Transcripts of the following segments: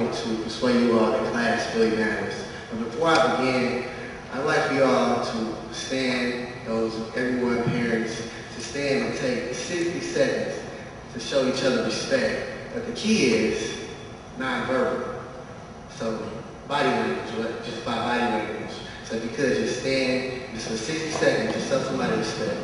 going to persuade you all that class really matters. But before I begin, I'd like for you all to stand, everyone, parents, to stand and take 60 seconds to show each other respect. But the key is nonverbal. So body language, just by body language. So if you could just stand just for 60 seconds, just show somebody respect.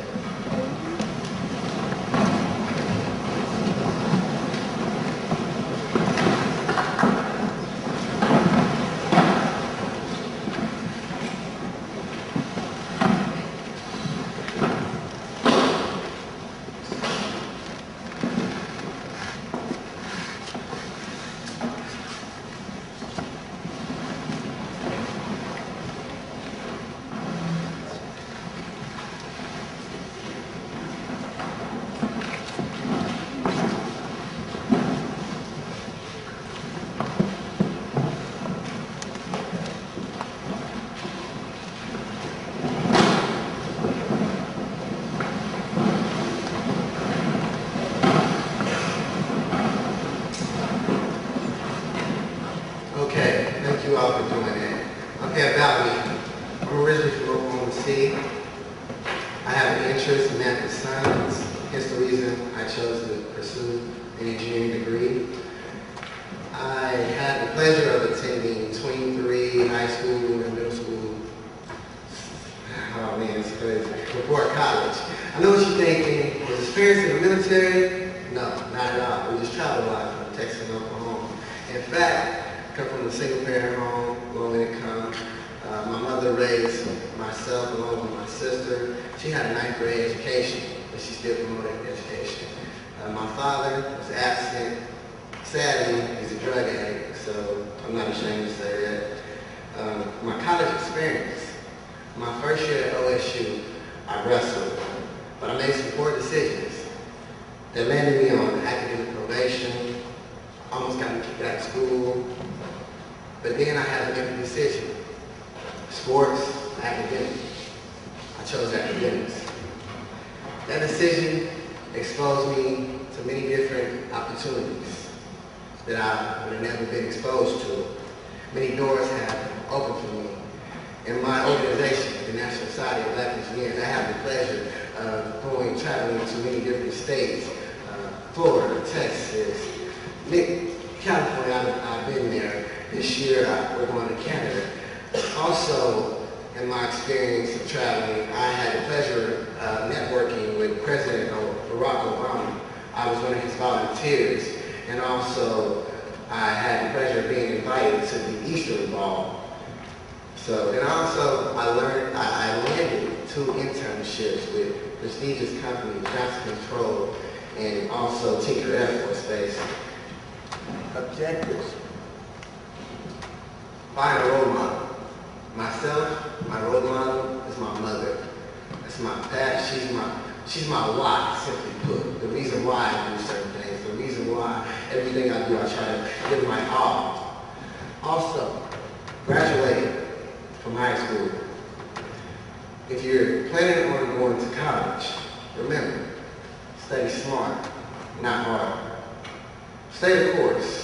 Okay, thank you all for doing that. Okay, about me. I'm originally from Oklahoma City. I have an interest in math and science. Hence the reason I chose to pursue an engineering degree. I had the pleasure of attending 23 high school and middle school. Oh man, it's crazy. Before college. I know what you're thinking. Was experience in the military? No, not at all. We just traveled a lot from Texas and Oklahoma. In fact, I come from a single-parent home, low income. My mother raised myself along with my sister. She had a 9th grade education, but she still promoted education. My father was absent. Sadly, he's a drug addict, so I'm not ashamed to say that. My college experience, my first year at OSU, I wrestled, but I made some poor decisions that landed me on academic probation, almost got me kicked out of school. But then I had to make a decision. Sports, academics. I chose academics. That decision exposed me to many different opportunities that I would have never been exposed to. Many doors have opened for me. In my organization, the National Society of Black Engineers, I have the pleasure of traveling to many different states, Florida, Texas, California, I've been there. This year, we're going to Canada. Also, in my experience of traveling, I had the pleasure of networking with President Barack Obama. I was one of his volunteers, and also I had the pleasure of being invited to the Easter Ball. So, and also I landed 2 internships with prestigious companies, Johnson Control, and also Tinker Air Force Base. Objectives. Find a role model. Myself, my role model is my mother. That's my past. She's my why, simply put. The reason why I do certain things. The reason why everything I do, I try to give my all. Also, graduating from high school. If you're planning on going to college, remember, study smart, not hard. Stay the course.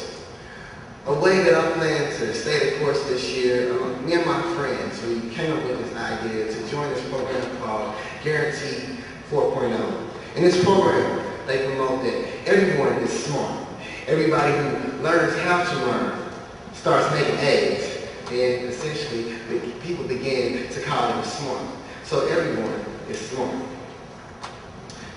A way that I plan to stay the course this year, me and my friends, we came up with this idea to join this program called Guaranteed 4.0. In this program, they promote that everyone is smart. Everybody who learns how to learn starts making A's. And essentially, people begin to call them smart. So everyone is smart.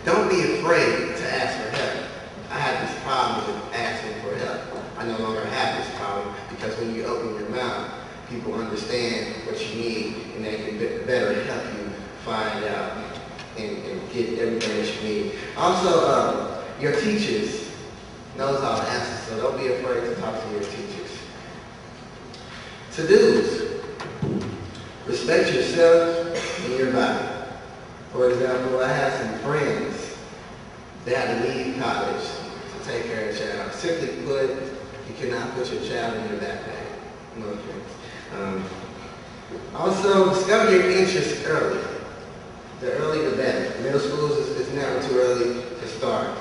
Don't be afraid to ask for help. I had this problem with asking for help. I no longer have this problem because when you open your mouth, people understand what you need and they can better help you find out and get everything that you need. Also, your teachers knows all the answers, so don't be afraid to talk to your teachers. To-dos. Respect yourself and your body. For example, I have some friends that had to leave college to take care of a child. Simply put, you cannot put your child in your backpack. No offense. Also, discover your interests early. The earlier the better. Middle schools is never too early to start.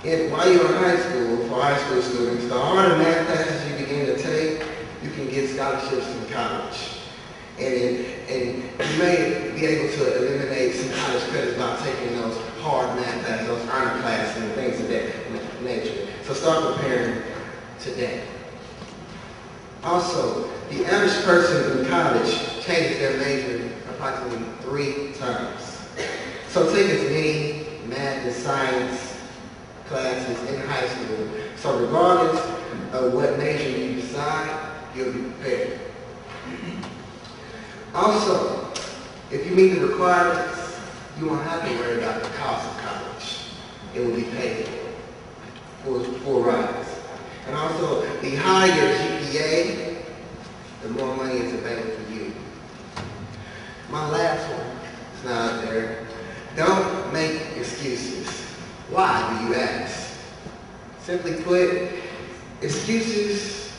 And while you're in high school, for high school students, the harder math classes you begin to take, you can get scholarships in college. And you may be able to eliminate some college credits by taking those hard math classes, those honor classes, and things of that nature. So start preparing today. Also, the average person in college changes their major approximately 3 times. So take as many math and science classes in high school. So regardless of what major you decide, you'll be prepared. Also, if you meet the requirements, you won't have to worry about the cost of college. It will be paid for full rides. And also, the higher your GPA, the more money is available for you. My last one is not up there. Don't make excuses. Why, do you ask? Simply put, excuses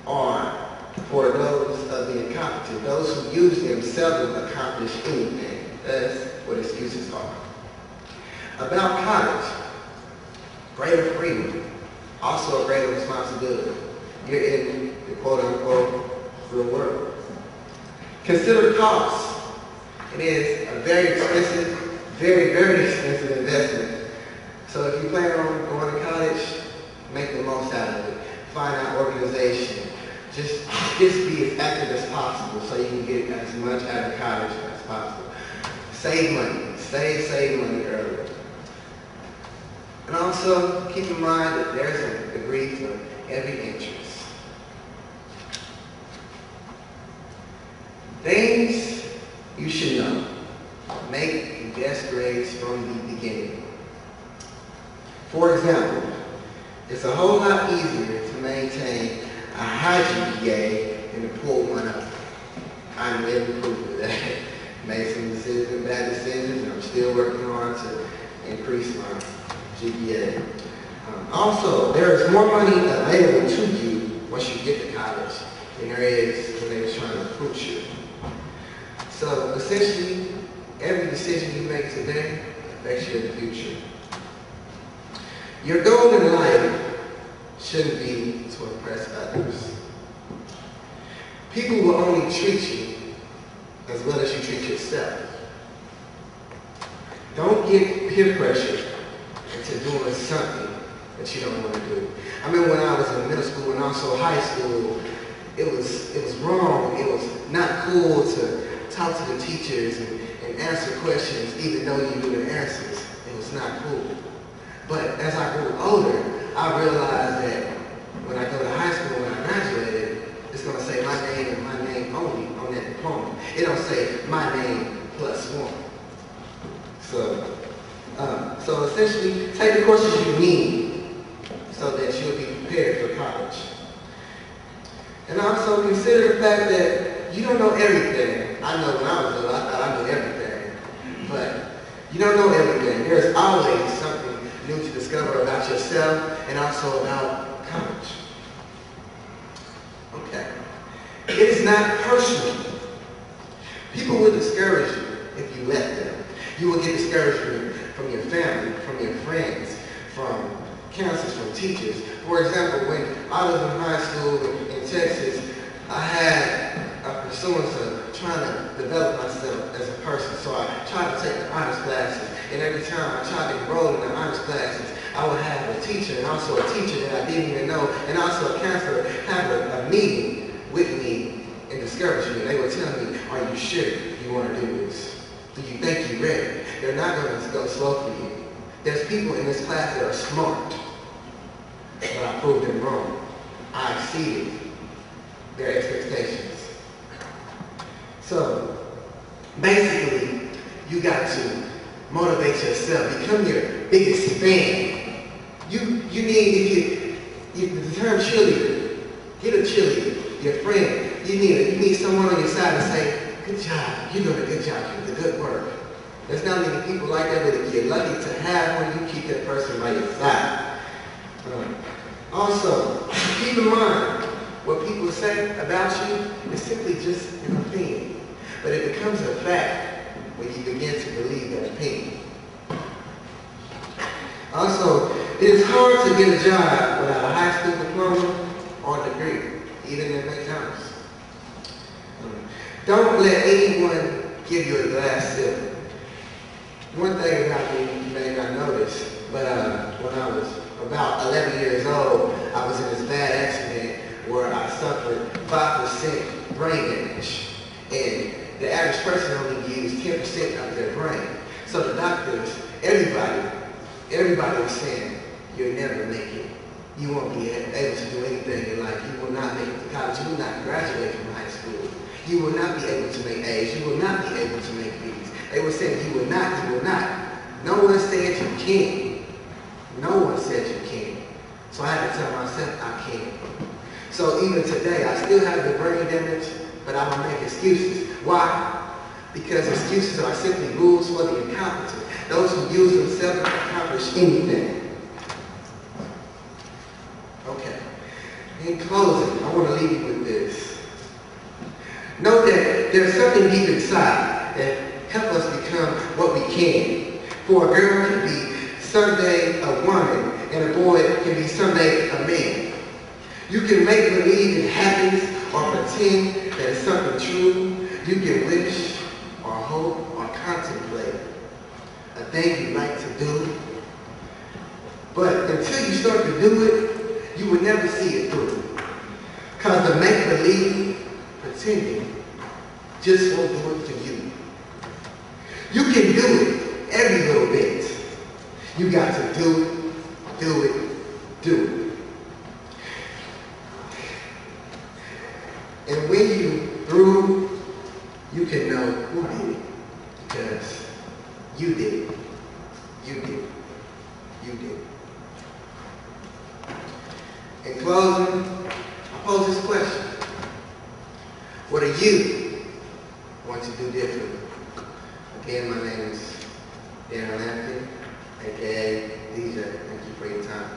are for those of the incompetent. Those who use them seldom accomplish anything. That's what excuses are. About college, greater freedom, also a greater responsibility. You're in the quote-unquote real world. Consider costs. It is a very expensive, very, very expensive investment. So if you plan on going to college, make the most out of it. Find out organization. Just be as active as possible so you can get as much out of college as possible. Save money. Save money early. And also, keep in mind that there's a degree for every interest. Things you should know. Make the best grades from the beginning. For example, it's a whole lot easier to maintain a high GPA than to pull one up. I'm living proof of that. Made some decisions, bad decisions, and I'm still working hard to increase my GPA. Also, there is more money available to you once you get to college than there is when they were trying to recruit you. So essentially, every decision you make today affects you in the future. Your goal in life shouldn't be to impress others. People will only treat you as well as you treat yourself. Don't get peer pressure into doing something that you don't want to do. I remember when I was in middle school and also high school, it was wrong. It was not cool to talk to the teachers and answer questions even though you knew the answers. It was not cool. But as I grew older, I realized that when I go to high school, when I graduated, it's going to say my name and my name only on that diploma. It don't say my name +1. So essentially, take the courses you need so that you'll be prepared for college. And also consider the fact that you don't know everything. I know when I was little, I thought I knew everything. But you don't know everything. There's always something new to discover about yourself and also about college. Okay. It is not personal. People will discourage you if you let them. You will get discouragement from your family, from your friends, from counselors, from teachers. For example, when I was in high school in Texas, I had a pursuance of trying to develop myself as a person. So I tried to take the honors classes. And every time I tried to enroll in the honors classes, I would have a teacher and also a teacher that I didn't even know, and also a counselor have a meeting with me and discourage me. They would tell me, are you sure you want to do this? Do you think you're ready? They're not going to go slow for you. There's people in this class that are smart, but I proved them wrong. I exceeded their expectations. So, basically, you got to motivate yourself. Become your biggest fan. You need, the term cheerleader, get a cheerleader, your friend. You need someone on your side to say, good job, you're doing a good job, you're doing good work. There's not many people like that, but you're lucky to have when you keep that person by your side. Also, keep in mind, what people say about you is simply just an opinion. But it becomes a fact when you begin to believe that opinion. Also, It is hard to get a job without a high school diploma or degree, even at McDonald's. Don't let anyone give you a glass ceiling. One thing about me you may not notice, but when I was about 11 years old, I was in this bad accident where I suffered 5% brain damage. And the average person only uses 10% of their brain. So the doctors, everybody was saying, you'll never make it. You won't be able to do anything in life. You will not make it to college. You will not graduate from high school. You will not be able to make A's. You will not be able to make B's. They were saying you will not, you will not. No one said you can. No one said you can. So I had to tell myself I can. So even today, I still have the brain damage, but I don't make excuses. Why? Because excuses are simply rules for the incompetent. Those who use themselves to accomplish anything. Okay. In closing, I want to leave you with this. Know that there's something deep inside that helps us become what we can. For a girl can be someday a woman, and a boy can be someday a man. You can make believe in happiness or pretend that it's something true. You can wish or hope or contemplate a thing you like to do. But until you start to do it, you will never see it through. Because the make-believe, pretending, just won't do it for you. You can do it every little bit. You got to do it, do it, do it. And when you through, you can know who did it. Because you did it. You did it. You did it. In closing, I pose this question. What do you want to do differently? Again, my name is Darron Lamkin, aka DJ. Thank you for your time.